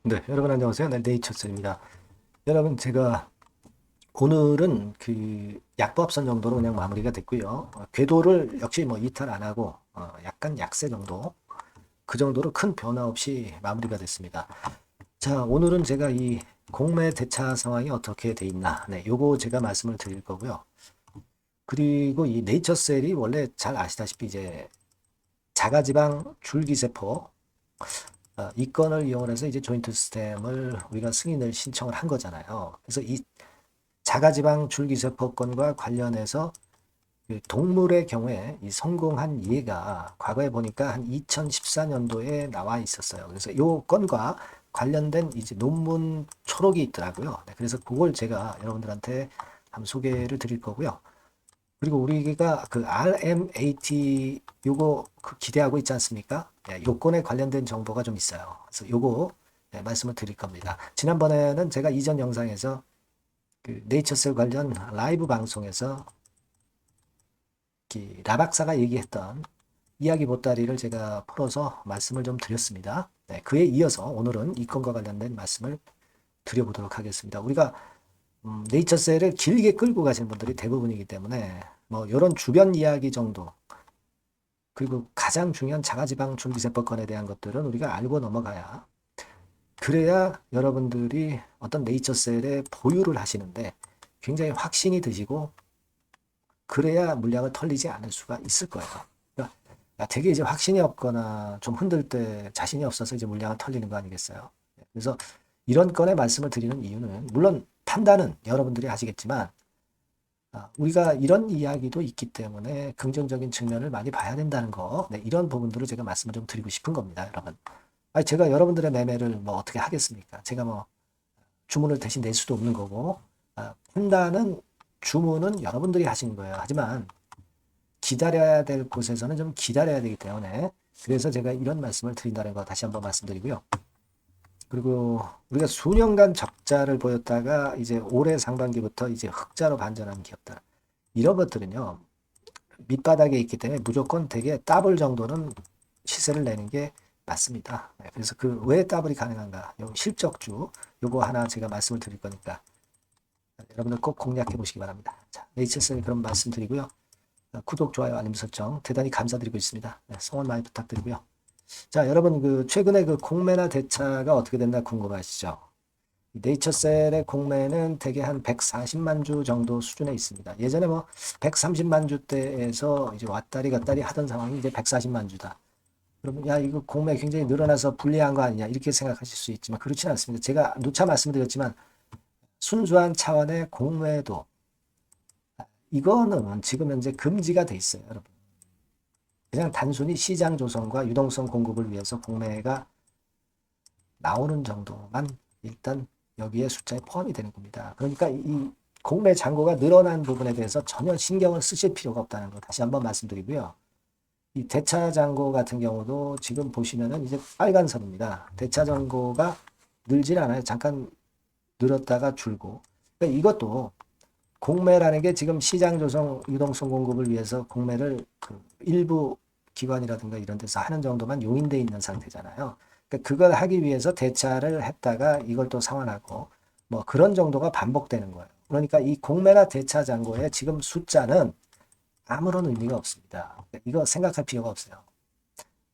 네, 여러분 안녕하세요. 네, 네이처스입니다. 여러분 제가 오늘은 그 약보합선 정도로 그냥 마무리가 됐고요. 궤도를 역시 뭐 이탈 안 하고 약간 약세 정도 그 정도로 큰 변화 없이 마무리가 됐습니다. 자, 오늘은 제가 이 공매 대차 상황이 어떻게 돼 있나, 네, 요거 제가 말씀을 드릴 거고요. 그리고 이 네이처셀이 원래 잘 아시다시피 이제 자가지방 줄기세포 이 건을 이용해서 이제 조인트 스템을 우리가 승인을 신청을 한 거잖아요. 그래서 이 자가지방 줄기세포권과 관련해서 그 동물의 경우에 이 성공한 예가 과거에 보니까 한 2014년도에 나와 있었어요. 그래서 요 건과 관련된 이제 논문 초록이 있더라고요. 네, 그래서 그걸 제가 여러분들한테 한번 소개를 드릴 거고요. 그리고 우리가 그 RMAT 요거 그 기대하고 있지 않습니까? 네, 요건에 관련된 정보가 좀 있어요. 그래서 요거 네, 말씀을 드릴 겁니다. 지난번에는 제가 이전 영상에서 그 네이처셀 관련 라이브 방송에서 라박사가 얘기했던 이야기 보따리를 제가 풀어서 말씀을 좀 드렸습니다. 네, 그에 이어서 오늘은 이 건과 관련된 말씀을 드려보도록 하겠습니다. 우리가 네이처셀을 길게 끌고 가시는 분들이 대부분이기 때문에 뭐 이런 주변 이야기 정도 그리고 가장 중요한 자가지방 줄기세포권에 대한 것들은 우리가 알고 넘어가야 그래야 여러분들이 어떤 네이처셀의 보유를 하시는데 굉장히 확신이 드시고 그래야 물량을 털리지 않을 수가 있을 거예요. 그러니까 되게 이제 확신이 없거나 좀 흔들 때 자신이 없어서 이제 물량을 털리는 거 아니겠어요? 그래서 이런 건의 말씀을 드리는 이유는 물론 판단은 여러분들이 하시겠지만 우리가 이런 이야기도 있기 때문에 긍정적인 측면을 많이 봐야 된다는 거, 네, 이런 부분들을 제가 말씀을 좀 드리고 싶은 겁니다, 여러분. 아니, 제가 여러분들의 매매를 뭐 어떻게 하겠습니까? 제가 뭐 주문을 대신 낼 수도 없는 거고, 판단은 주문은 여러분들이 하시는 거예요. 하지만 기다려야 될 곳에서는 좀 기다려야 되기 때문에 그래서 제가 이런 말씀을 드린다는 거 다시 한번 말씀드리고요. 그리고 우리가 수년간 적자를 보였다가 이제 올해 상반기부터 이제 흑자로 반전하는 기업들 이런 것들은요 밑바닥에 있기 때문에 무조건 되게 더블 정도는 시세를 내는 게 맞습니다. 네, 그래서 그 왜 더블이 가능한가? 요 실적주 요거 하나 제가 말씀을 드릴 거니까 여러분들 꼭 공략해 보시기 바랍니다. 자, 네이처스는 그런 말씀 드리고요. 구독, 좋아요, 알림 설정 대단히 감사드리고 있습니다. 네, 성원 많이 부탁드리고요. 자, 여러분 그 최근에 그 공매나 대차가 어떻게 됐나 궁금하시죠? 네이처셀의 공매는 대개 한 140만 주 정도 수준에 있습니다. 예전에 뭐 130만 주대에서 이제 왔다리 갔다리 하던 상황이 이제 140만 주다. 그러면 야 이거 공매 굉장히 늘어나서 불리한 거 아니냐 이렇게 생각하실 수 있지만 그렇지는 않습니다. 제가 누차 말씀드렸지만 순수한 차원의 공매도 이거는 지금 현재 금지가 돼 있어요, 여러분. 그냥 단순히 시장 조성과 유동성 공급을 위해서 공매가 나오는 정도만 일단 여기에 숫자에 포함이 되는 겁니다. 그러니까 이 공매 잔고가 늘어난 부분에 대해서 전혀 신경을 쓰실 필요가 없다는 거 다시 한번 말씀드리고요. 이 대차 잔고 같은 경우도 지금 보시면은 이제 빨간 선입니다. 대차 잔고가 늘질 않아요. 잠깐 늘었다가 줄고. 그러니까 이것도 공매라는 게 지금 시장 조성 유동성 공급을 위해서 공매를 그 일부 기관이라든가 이런 데서 하는 정도만 용인돼 있는 상태잖아요. 그러니까 그걸 하기 위해서 대차를 했다가 이걸 또 상환하고 뭐 그런 정도가 반복되는 거예요. 그러니까 이 공매나 대차 잔고의 지금 숫자는 아무런 의미가 없습니다. 그러니까 이거 생각할 필요가 없어요.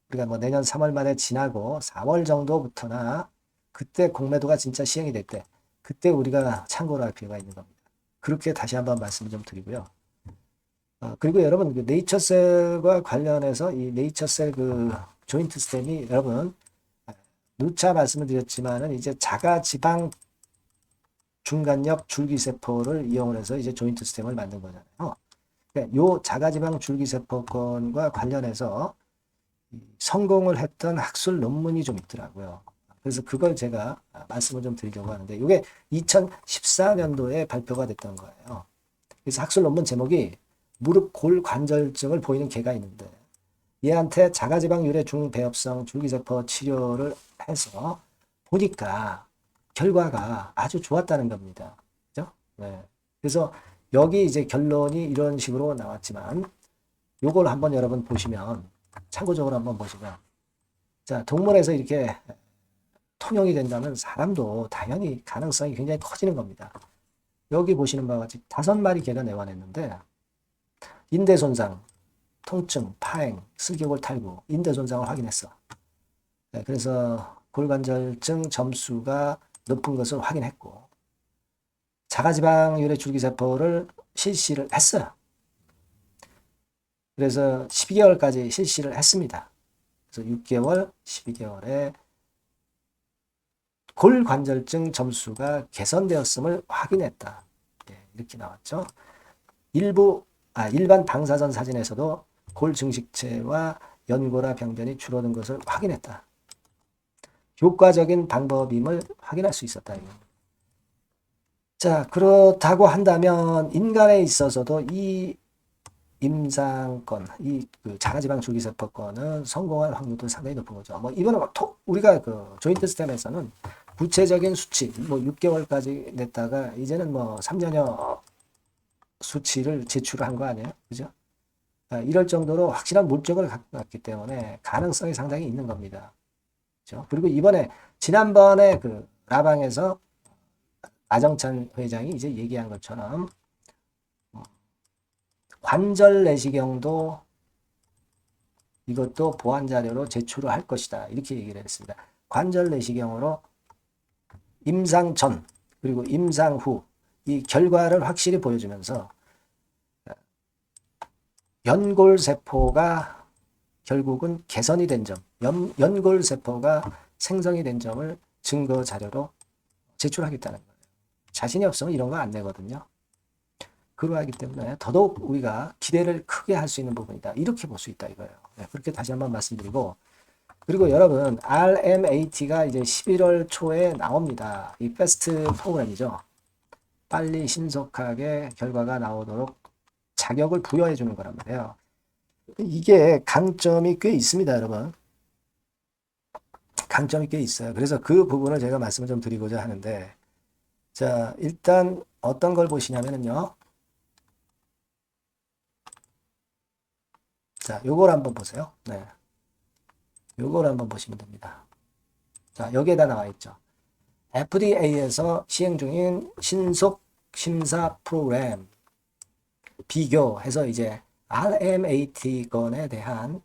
우리가 뭐 내년 3월 말에 지나고 4월 정도부터나 그때 공매도가 진짜 시행이 될 때 그때 우리가 참고를 할 필요가 있는 겁니다. 그렇게 다시 한번 말씀을 좀 드리고요. 그리고 여러분 그 네이처셀과 관련해서 이 네이처셀 그 조인트 스템이 여러분 누차 말씀을 드렸지만은 이제 자가 지방 중간엽 줄기세포를 이용을 해서 이제 조인트 스템을 만든 거잖아요. 그러니까 요 자가 지방 줄기세포권과 관련해서 성공을 했던 학술 논문이 좀 있더라고요. 그래서 그걸 제가 말씀을 좀 드리려고 하는데 이게 2014년도에 발표가 됐던 거예요. 그래서 학술 논문 제목이 무릎 골관절증을 보이는 개가 있는데 얘한테 자가지방 유래 중배합성 줄기세포 치료를 해서 보니까 결과가 아주 좋았다는 겁니다. 그죠? 네. 그래서 여기 이제 결론이 이런 식으로 나왔지만 요걸 한번 여러분 보시면 참고적으로 한번 보시면 자 동물에서 이렇게 통용이 된다면 사람도 당연히 가능성이 굉장히 커지는 겁니다. 여기 보시는 바와 같이 5마리 개가 내원했는데 인대 손상, 통증, 파행, 슬개골 탈구, 인대 손상을 확인했어. 네, 그래서 골관절증 점수가 높은 것을 확인했고 자가지방 유래 줄기세포를 실시를 했어요. 그래서 12개월까지 실시를 했습니다. 그래서 6개월, 12개월에 골관절증 점수가 개선되었음을 확인했다. 예, 이렇게 나왔죠. 일반 방사선 사진에서도 골 증식체와 연골화 병변이 줄어든 것을 확인했다. 효과적인 방법임을 확인할 수 있었다. 자, 그렇다고 한다면 인간에 있어서도 이 임상권, 그 자가지방 줄기세포권은 성공할 확률도 상당히 높은 거죠. 뭐 이거는 우리가 그 조인트 스템에서는 구체적인 수치, 뭐 6개월까지 냈다가 이제는 뭐 3년여 수치를 제출한 거 아니에요, 그죠? 이럴 정도로 확실한 물적을 갖고 갔기 때문에 가능성이 상당히 있는 겁니다. 그렇죠? 그리고 이번에 지난번에 그 라방에서 나정찬 회장이 이제 얘기한 것처럼 관절 내시경도 이것도 보완 자료로 제출을 할 것이다. 이렇게 얘기를 했습니다. 관절 내시경으로 임상 전 그리고 임상 후 이 결과를 확실히 보여주면서 연골세포가 결국은 개선이 된 점, 연골세포가 생성이 된 점을 증거 자료로 제출하겠다는 거예요. 자신이 없으면 이런 거 안 내거든요. 그러하기 때문에 더더욱 우리가 기대를 크게 할 수 있는 부분이다. 이렇게 볼 수 있다 이거예요. 네, 그렇게 다시 한번 말씀드리고 그리고 여러분 RMAT가 이제 11월 초에 나옵니다. 이 패스트 프로그램이죠. 빨리 신속하게 결과가 나오도록 자격을 부여해 주는 거란 말이에요. 이게 강점이 꽤 있습니다, 여러분. 강점이 꽤 있어요. 그래서 그 부분을 제가 말씀을 좀 드리고자 하는데 자, 일단 어떤 걸 보시냐면요. 자, 요걸 한번 보세요. 네. 요걸 한번 보시면 됩니다. 자, 여기에다 나와 있죠. FDA에서 시행 중인 신속 심사 프로그램 비교해서 이제 RMAT 건에 대한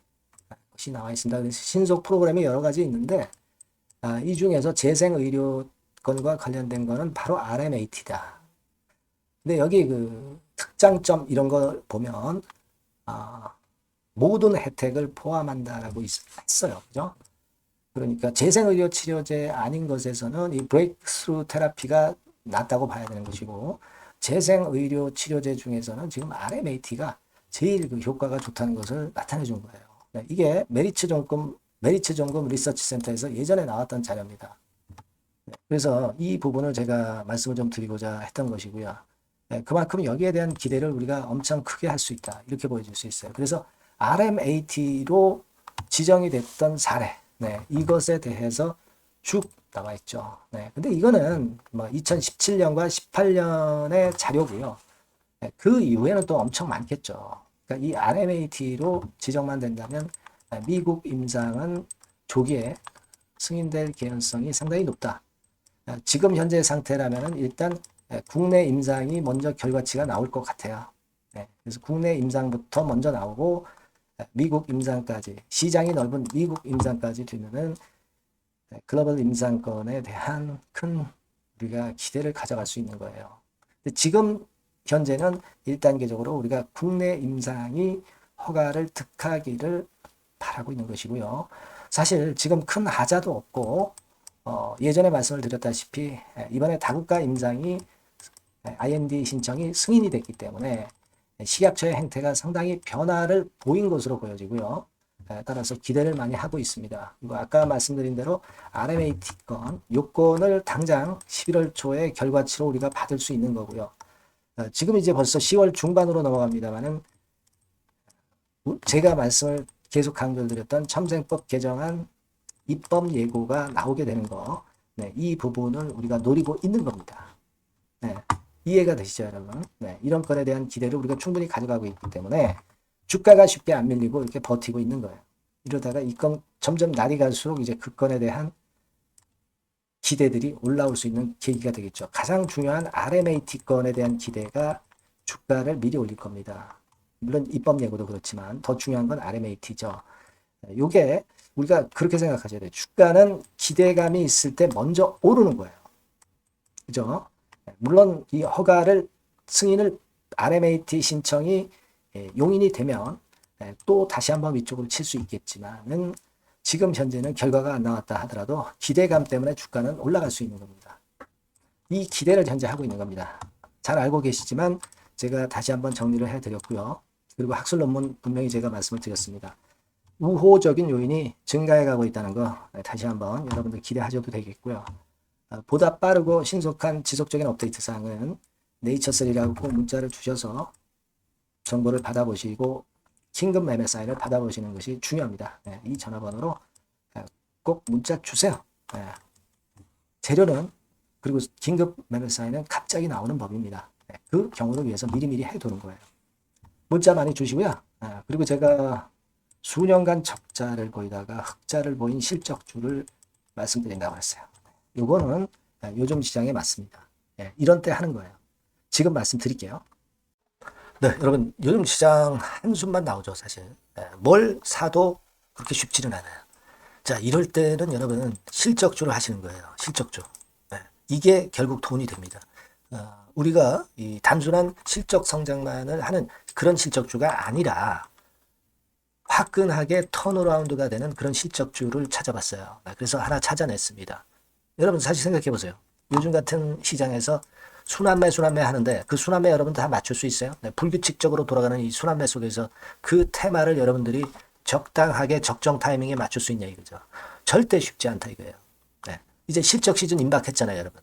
것이 나와 있습니다. 그래서 신속 프로그램이 여러 가지 있는데 이 중에서 재생의료건과 관련된 거는 바로 RMAT다. 근데 여기 그 특장점 이런 걸 보면 모든 혜택을 포함한다라고 했어요. 그죠? 그러니까 재생의료 치료제 아닌 것에서는 이 브레이크스루 테라피가 낫다고 봐야 되는 것이고 재생의료 치료제 중에서는 지금 RMAT가 제일 그 효과가 좋다는 것을 나타내 준 거예요. 네, 이게 메리츠 종금 리서치 센터에서 예전에 나왔던 자료입니다. 네, 그래서 이 부분을 제가 말씀을 좀 드리고자 했던 것이고요. 네, 그만큼 여기에 대한 기대를 우리가 엄청 크게 할 수 있다. 이렇게 보여줄 수 있어요. 그래서 RMAT로 지정이 됐던 사례, 네, 이것에 대해서 쭉 나와 있죠. 네, 근데 이거는 뭐 2017년과 18년의 자료고요. 네, 그 이후에는 또 엄청 많겠죠. 그러니까 이 RMAT로 지정만 된다면 미국 임상은 조기에 승인될 개연성이 상당히 높다. 지금 현재 상태라면 일단 국내 임상이 먼저 결과치가 나올 것 같아요. 네, 그래서 국내 임상부터 먼저 나오고 미국 임상까지 시장이 넓은 미국 임상까지 되면은 글로벌 임상권에 대한 큰 우리가 기대를 가져갈 수 있는 거예요. 근데 지금 현재는 1단계적으로 우리가 국내 임상이 허가를 득하기를 바라고 있는 것이고요. 사실 지금 큰 하자도 없고 예전에 말씀을 드렸다시피 이번에 다국가 임상이 IND 신청이 승인이 됐기 때문에 식약처의 행태가 상당히 변화를 보인 것으로 보여지고요. 따라서 기대를 많이 하고 있습니다. 그리고 아까 말씀드린 대로 RMAT 건, 요건을 당장 11월 초에 결과치로 우리가 받을 수 있는 거고요. 지금 이제 벌써 10월 중반으로 넘어갑니다만은 제가 말씀을 계속 강조드렸던 첨생법 개정안 입법 예고가 나오게 되는 거, 네, 이 부분을 우리가 노리고 있는 겁니다. 네, 이해가 되시죠, 여러분? 네, 이런 건에 대한 기대를 우리가 충분히 가져가고 있기 때문에 주가가 쉽게 안 밀리고 이렇게 버티고 있는 거예요. 이러다가 이 건 점점 날이 갈수록 이제 그 건에 대한 기대들이 올라올 수 있는 계기가 되겠죠. 가장 중요한 RMAT건에 대한 기대가 주가를 미리 올릴 겁니다. 물론 입법 예고도 그렇지만 더 중요한 건 RMAT죠. 요게 우리가 그렇게 생각하셔야 돼요. 주가는 기대감이 있을 때 먼저 오르는 거예요. 그죠? 물론 이 허가를 승인을 RMAT 신청이 용인이 되면 또 다시 한번 위쪽으로 칠 수 있겠지만은 지금 현재는 결과가 안 나왔다 하더라도 기대감 때문에 주가는 올라갈 수 있는 겁니다. 이 기대를 현재 하고 있는 겁니다. 잘 알고 계시지만 제가 다시 한번 정리를 해드렸고요. 그리고 학술 논문 분명히 제가 말씀을 드렸습니다. 우호적인 요인이 증가해 가고 있다는 거 다시 한번 여러분들 기대하셔도 되겠고요. 보다 빠르고 신속한 지속적인 업데이트 사항은 네이처3라고 꼭 문자를 주셔서 정보를 받아보시고 긴급 매매 사인을 받아보시는 것이 중요합니다. 이 전화번호로 꼭 문자 주세요. 재료는 그리고 긴급 매매 사인은 갑자기 나오는 법입니다. 그 경우를 위해서 미리미리 해두는 거예요. 문자 많이 주시고요. 그리고 제가 수년간 적자를 보이다가 흑자를 보인 실적주를 말씀드린다고 했어요. 요거는 요즘 시장에 맞습니다. 이런 때 하는 거예요. 지금 말씀드릴게요. 네, 여러분 요즘 시장 한숨만 나오죠, 사실. 뭘 사도 그렇게 쉽지는 않아요. 자, 이럴 때는 여러분 실적주를 하시는 거예요. 실적주. 이게 결국 돈이 됩니다. 우리가 이 단순한 실적 성장만을 하는 그런 실적주가 아니라 화끈하게 턴어라운드가 되는 그런 실적주를 찾아봤어요. 그래서 하나 찾아냈습니다. 여러분 사실 생각해 보세요. 요즘 같은 시장에서 순환매 하는데 그 순환매 여러분 다 맞출 수 있어요? 불규칙적으로 돌아가는 이 순환매 속에서 그 테마를 여러분들이 적당하게 적정 타이밍에 맞출 수 있냐 이거죠. 절대 쉽지 않다 이거예요. 이제 실적 시즌 임박했잖아요, 여러분.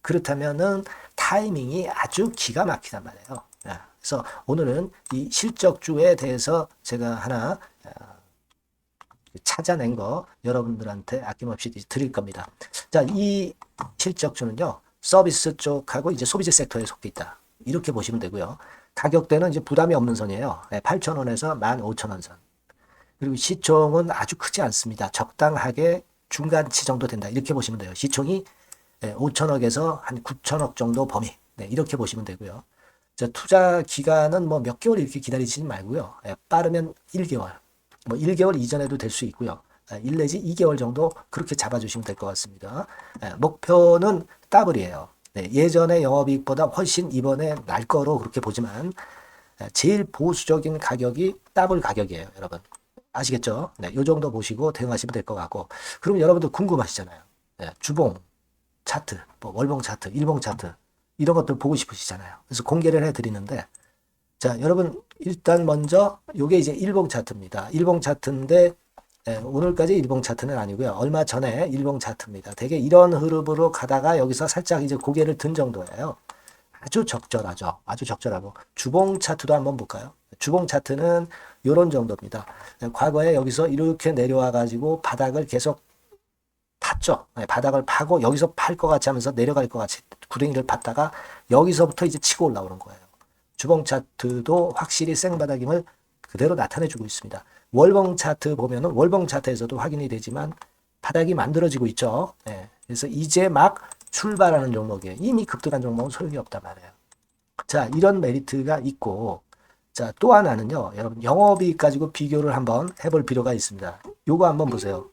그렇다면은 타이밍이 아주 기가 막히단 말이에요. 그래서 오늘은 이 실적주에 대해서 제가 하나 찾아낸 거 여러분들한테 아낌없이 드릴 겁니다. 자, 이 실적주는요, 서비스 쪽하고 이제 소비재 섹터에 속해 있다. 이렇게 보시면 되고요. 가격대는 이제 부담이 없는 선이에요. 8,000원에서 15,000원 선. 그리고 시총은 아주 크지 않습니다. 적당하게 중간치 정도 된다. 이렇게 보시면 돼요. 시총이 5천억에서 한 9천억 정도 범위. 이렇게 보시면 되고요. 자, 투자 기간은 뭐 몇 개월 이렇게 기다리지 말고요. 빠르면 1개월. 뭐 1개월 이전에도 될 수 있고요. 1 내지 2개월 정도 그렇게 잡아주시면 될 것 같습니다. 목표는 더블이에요. 예전의 영업이익보다 훨씬 이번에 날 거로 그렇게 보지만 제일 보수적인 가격이 더블 가격이에요, 여러분. 아시겠죠? 이 정도 보시고 대응하시면 될 것 같고. 그럼 여러분들 궁금하시잖아요. 주봉 차트, 뭐 월봉 차트, 일봉 차트 이런 것들 보고 싶으시잖아요. 그래서 공개를 해드리는데, 자, 여러분 일단 먼저 요게 이제 일봉 차트입니다. 일봉 차트인데 오늘까지 일봉 차트는 아니고요. 얼마 전에 일봉 차트입니다. 되게 이런 흐름으로 가다가 여기서 살짝 이제 고개를 든 정도예요. 아주 적절하죠. 아주 적절하고. 주봉 차트도 한번 볼까요? 주봉 차트는 이런 정도입니다. 과거에 여기서 이렇게 내려와 가지고 바닥을 계속 팠죠. 바닥을 파고 여기서 팔 것 같이 하면서 내려갈 것 같이 구덩이를 팠다가 여기서부터 이제 치고 올라오는 거예요. 주봉 차트도 확실히 생바닥임을 그대로 나타내주고 있습니다. 월봉 차트 보면은 월봉 차트에서도 확인이 되지만 바닥이 만들어지고 있죠. 그래서 이제 막 출발하는 종목이에요. 이미 급등한 종목은 소용이 없단 말이에요. 자, 이런 메리트가 있고, 자, 또 하나는요, 여러분 영업이익 가지고 비교를 한번 해볼 필요가 있습니다. 요거 한번 보세요.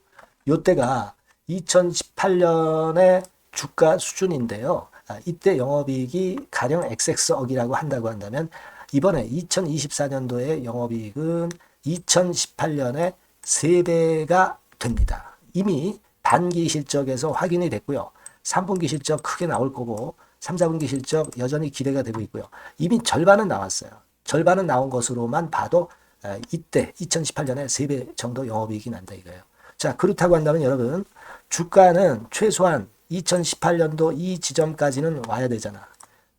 요때가 2018년의 주가 수준인데요. 이때 영업이익이 가령 XX억이라고 한다면 이번에 2024년도의 영업이익은 2018년에 3배가 됩니다. 이미 반기 실적에서 확인이 됐고요. 3분기 실적 크게 나올 거고 3, 4분기 실적 여전히 기대가 되고 있고요. 이미 절반은 나왔어요. 절반은 나온 것으로만 봐도 이때 2018년에 3배 정도 영업이익이 난다 이거예요. 자, 그렇다고 한다면 여러분 주가는 최소한 2018년도 이 지점까지는 와야 되잖아.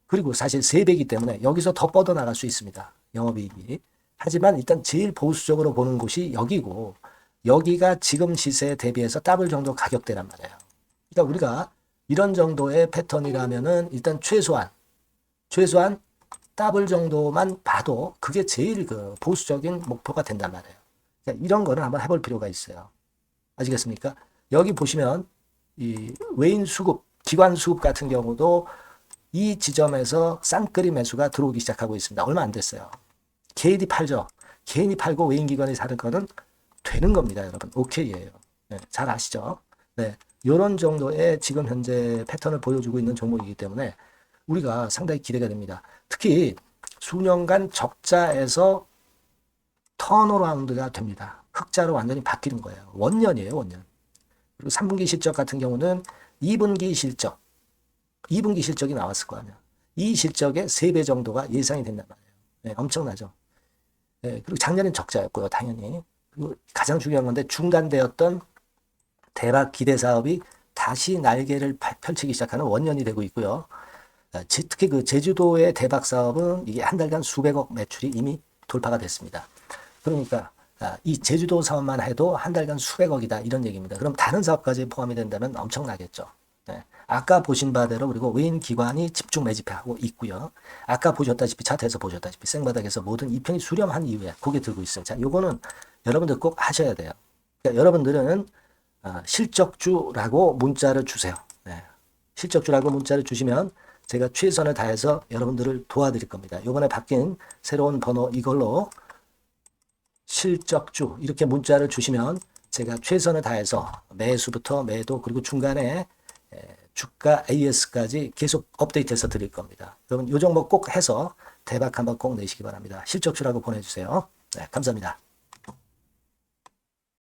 그리고 사실 3배이기 때문에 여기서 더 뻗어나갈 수 있습니다. 영업이익이. 하지만 일단 제일 보수적으로 보는 곳이 여기고 여기가 지금 시세에 대비해서 더블 정도 가격대란 말이에요. 그러니까 우리가 이런 정도의 패턴이라면은 일단 최소한 더블 정도만 봐도 그게 제일 그 보수적인 목표가 된단 말이에요. 그러니까 이런 거는 한번 해볼 필요가 있어요. 아시겠습니까? 여기 보시면 이 외인 수급, 기관 수급 같은 경우도 이 지점에서 쌍끌이 매수가 들어오기 시작하고 있습니다. 얼마 안 됐어요. 개인이 팔죠. 개인이 팔고 외인 기관이 사는 거는 되는 겁니다, 여러분. 오케이예요. 네, 잘 아시죠? 네, 이런 정도의 지금 현재 패턴을 보여주고 있는 종목이기 때문에 우리가 상당히 기대가 됩니다. 특히 수년간 적자에서 턴어라운드가 됩니다. 흑자로 완전히 바뀌는 거예요. 원년이에요, 원년. 그리고 3분기 실적 같은 경우는 2분기 실적, 2분기 실적이 나왔을 거 아니야. 이 실적의 3배 정도가 예상이 된단 말이에요. 네, 엄청나죠. 네, 그리고 작년엔 적자였고요, 당연히. 그리고 가장 중요한 건데 중단되었던 대박 기대 사업이 다시 날개를 펼치기 시작하는 원년이 되고 있고요. 특히 그 제주도의 대박 사업은 이게 한 달간 수백억 매출이 이미 돌파가 됐습니다. 그러니까 이 제주도 사업만 해도 한 달간 수백억이다 이런 얘기입니다. 그럼 다른 사업까지 포함이 된다면 엄청나겠죠. 네. 아까 보신 바대로 그리고 외인 기관이 집중 매집하고 있고요. 아까 보셨다시피 차트에서 보셨다시피 생바닥에서 모든 이평이 수렴한 이후에 고개 들고 있어요. 자, 요거는 여러분들 꼭 하셔야 돼요. 그러니까 여러분들은 실적주라고 문자를 주세요. 네. 실적주라고 문자를 주시면 제가 최선을 다해서 여러분들을 도와드릴 겁니다. 요번에 바뀐 새로운 번호 이걸로 실적주 이렇게 문자를 주시면 제가 최선을 다해서 매수부터 매도 그리고 중간에 주가 AS까지 계속 업데이트해서 드릴 겁니다. 여러분 요 종목 꼭 해서 대박 한번 꼭 내시기 바랍니다. 실적주라고 보내주세요. 네, 감사합니다.